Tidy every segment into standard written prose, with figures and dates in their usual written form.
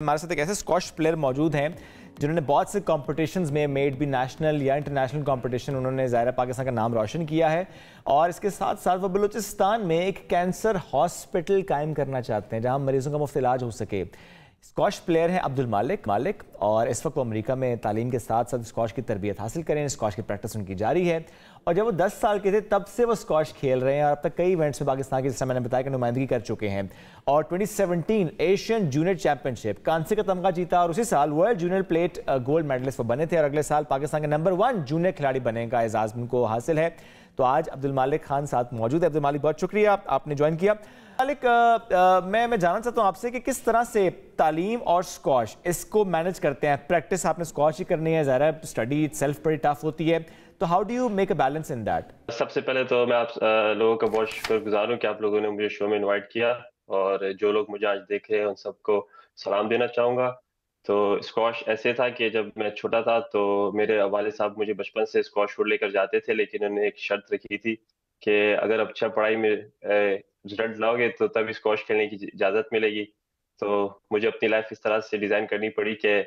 हमारे साथ एक ऐसे स्क्वॉश प्लेयर मौजूद हैं जिन्होंने बहुत से कॉम्पिटिशन्स में मेड भी नेशनल या इंटरनेशनल कॉम्पिटिशन उन्होंने ज़ाहिर पाकिस्तान का नाम रोशन किया है और इसके साथ साथ वो बलूचिस्तान में एक कैंसर हॉस्पिटल कायम करना चाहते हैं जहां मरीजों का मुफ्त इलाज हो सके। स्क्वॉश प्लेयर हैं अब्दुल मालिक और इस वक्त वो अमेरिका में तालीम के साथ साथ स्क्वॉश की तरबियत हासिल करें। स्क्वॉश की प्रैक्टिस उनकी जारी है और जब वो 10 साल के थे तब से वो स्क्वॉश खेल रहे हैं और अब तक कई इवेंट्स में पाकिस्तान की, जैसा मैंने बताया, कि नुमाइंदगी कर चुके हैं और 2017 एशियन जूनियर चैंपियनशिप कांसे का तमगा जीता और उसी साल world junior plate gold medallist वो बने थे और अगले साल पाकिस्तान के नंबर 1 जूनियर खिलाड़ी बनने का एजाज़ उनको हासिल है। तो आज अब्दुल मालिक खान साथ मौजूद है। अब्दुल मालिक, बहुत शुक्रिया आपने ज्वाइन किया। मालिक, मैं जानना चाहता हूँ आपसे कि किस तरह से तालीम और स्क्वॉश इसको मैनेज करते हैं। प्रैक्टिस आपने स्क्वॉश ही करनी है, ज़ाहिर है स्टडी सेल्फ बड़ी टफ होती है, तो how do you make a balance in that? सबसे पहले तो मैं आप लोगों का बहुत शुक्रगुजार हूँ कि आप लोगों ने मुझे शो में इनवाइट किया और जो लोग मुझे आज देख रहे हैं उन सबको सलाम देना चाहूँगा। तो स्क्वॉश ऐसे था कि जब मैं छोटा था तो मेरे वालिद साहब मुझे बचपन से स्क्वॉश शूट लेकर जाते थे, लेकिन उन्होंने एक शर्त रखी थी कि अगर अच्छा पढ़ाई में रिजल्ट लाओगे तो तभी स्क्वॉश खेलने की इजाज़त मिलेगी। तो मुझे अपनी लाइफ इस तरह से डिज़ाइन करनी पड़ी कि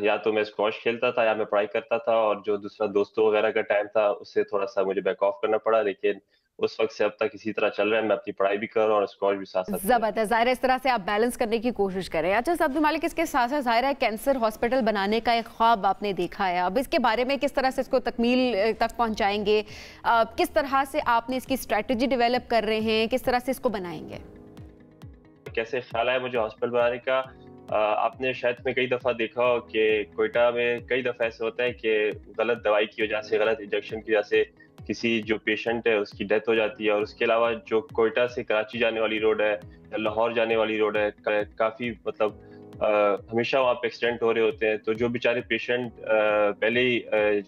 या तो मैं स्क्वॉश खेलता था या मैं पढ़ाई करता था, और जो दूसरा दोस्तों वगैरह का टाइम था उससे थोड़ा सा मुझे बैक ऑफ करना पड़ा, लेकिन उस वक्त से अब तक इसी तरह चल रहा है। मैं अपनी पढ़ाई भी कर रहा हूँ और स्क्वॉश भी साथ साथ। जबरदस्त, जाहिर है इस तरह से आप बैलेंस करने की कोशिश करें। अच्छा अब्दुल मालिक, इसके साथ साथ जाहिर है कैंसर हॉस्पिटल बनाने का एक ख्वाब आपने देखा है, अब इसके बारे में किस तरह से इसको तकमील तक पहुंचाएंगे, किस तरह से आपने इसकी स्ट्रेटजी डेवलप कर रहे हैं, किस तरह से इसको बनाएंगे? कैसे ख्याल है मुझे हॉस्पिटल बनाने का? आपने शायद में कई दफ़ा देखा हो कि कोयटा में कई दफ़ा ऐसे होता है कि गलत दवाई की वजह से, गलत इंजेक्शन की वजह से किसी जो पेशेंट है उसकी डेथ हो जाती है। और उसके अलावा जो कोयटा से कराची जाने वाली रोड है या लाहौर जाने वाली रोड है, काफ़ी मतलब हमेशा वहाँ पे एक्सीडेंट हो रहे होते हैं। तो जो बेचारे पेशेंट पहले ही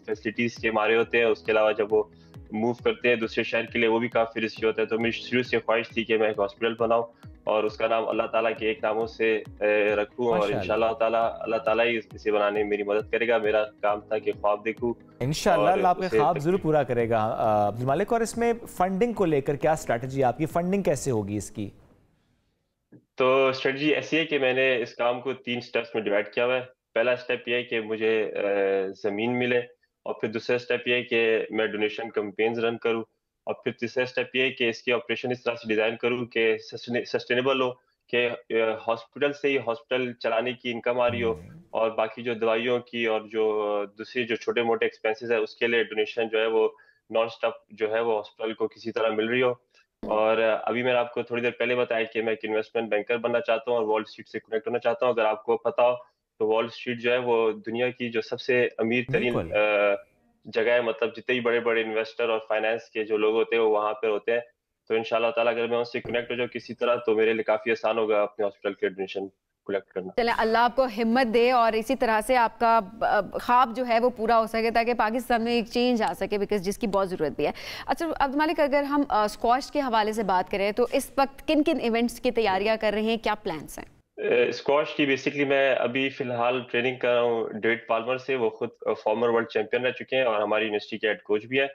फैसिलिटीज़ के मारे होते हैं, उसके अलावा जब वो मूव करते हैं दूसरे शहर के लिए वो भी काफ़ी रिस्की होता है। तो मेरी शुरू से ख्वाहिश थी कि मैं एक हॉस्पिटल बनाऊँ और उसका नाम अल्लाह ताला के एक नामों से रखूं, और इंशाल्लाह ताला अल्लाह ताला ही इसे बनाने में मेरी मदद करेगा। मेरा काम था कि ख्वाब देखूं, इंशाल्लाह अल्लाह आपके ख्वाब जरूर पूरा करेगा। अब्दुल मालिक, और इसमें फंडिंग को लेकर क्या स्ट्रैटेजी आपकी, फंडिंग कैसे होगी इसकी? तो स्ट्रेटजी ऐसी है कि मैंने इस काम को 3 स्टेप्स में डिवाइड किया हुआ है। पहला स्टेप ये है कि मुझे ज़मीन मिले, और फिर दूसरा स्टेप ये है कि मैं डोनेशन कैंपेन्स रन करूँ, और फिर तीसरा स्टेप ये है कि इसकी ऑपरेशन इस तरह से डिज़ाइन करूँ कि सस्टेनेबल हो, कि हॉस्पिटल से ही हॉस्पिटल चलाने की इनकम आ रही हो, और बाकी जो दवाइयों की और जो दूसरी जो छोटे-मोटे एक्सपेंसेस है उसके लिए डोनेशन जो है वो नॉन स्टॉप जो है वो हॉस्पिटल को किसी तरह मिल रही हो। और अभी मैंने आपको थोड़ी देर पहले बताया कि मैं एक इन्वेस्टमेंट बैंकर बनना चाहता हूँ और वॉल स्ट्रीट से कनेक्ट होना चाहता हूँ। अगर आपको पता हो तो वॉल स्ट्रीट जो है वो दुनिया की जो सबसे अमीर तरीन बिल्कुल। जगह है। मतलब जितने भी बड़े-बड़े इन्वेस्टर और फाइनेंस के जो लोग होते हैं वो वहाँ पे होते हैं। तो इंशाल्लाह ताला अगर मैं उससे कनेक्ट हो जाऊँ किसी तरह तो मेरे लिए काफ़ी आसान होगा अपने हॉस्पिटल के डोनेशन कलेक्ट करना। चलें, अल्लाह आपको हिम्मत दे और इसी तरह से आपका ख्वाब जो है वो पूरा हो सके ताकि पाकिस्तान में एक चेंज आ सके, बिकॉज जिसकी बहुत ज़रूरत भी है। अच्छा अब्दुल मालिक, अगर हम स्क्वॉश के हवाले से बात करें तो इस वक्त किन किन इवेंट्स की तैयारियां कर रहे हैं, क्या प्लान्स हैं? स्क्वॉश की बेसिकली मैं अभी फिलहाल ट्रेनिंग कर रहा हूँ डेविड पाल्मर से। वो खुद फॉर्मर वर्ल्ड चैंपियन रह चुके हैं और हमारी यूनिवर्सिटी के हेड कोच भी है।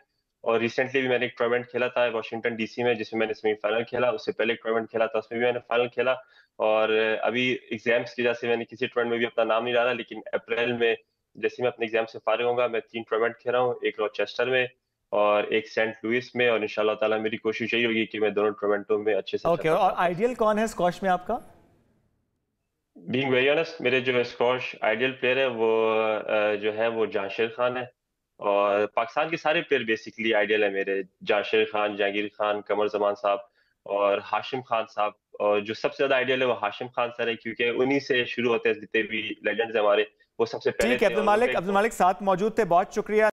और रिसेंटली भी मैंने एक टूर्नामेंट खेला था वाशिंगटन डीसी में, जिसमें मैंने सेमीफाइनल खेला। उससे पहले एक टूर्नामेंट खेला था उसमें भी मैंने फाइनल खेला। और अभी एग्जाम्स की वजह से मैंने किसी टूर्नामेंट में भी अपना नाम नहीं डाला, लेकिन अप्रैल में जैसे मैं अपने एग्जाम से फारिग होऊंगा मैं 3 टूर्नामेंट खेल रहा हूँ, एक रोचेस्टर में और एक सेंट लुइस में। और इंशाल्लाह ताला मेरी कोशिश यही होगी कि मैं दोनों टूर्नामेंटों में अच्छे से ओके, और आइडियल कौन है स्क्वॉश में आपका? बीइंग वेरी ऑनेस्ट, मेरे जो स्क्वॉश आइडियल प्लेयर है वो जो है वो जाशिर खान है। और पाकिस्तान के सारे प्लेयर बेसिकली आइडियल है मेरे, जाशिर खान, जहांगीर खान, कमर जमान साहब और हाशिम खान साहब। और जो सबसे ज्यादा आइडियल है वो हाशिम खान सर है, क्योंकि उन्हीं से शुरू होते हैं जितने भी लेजेंड्स हमारे, वो सबसे पहले ठीक है थे। और उनका अब्दुल मालिक साथ मौजूद थे, बहुत शुक्रिया।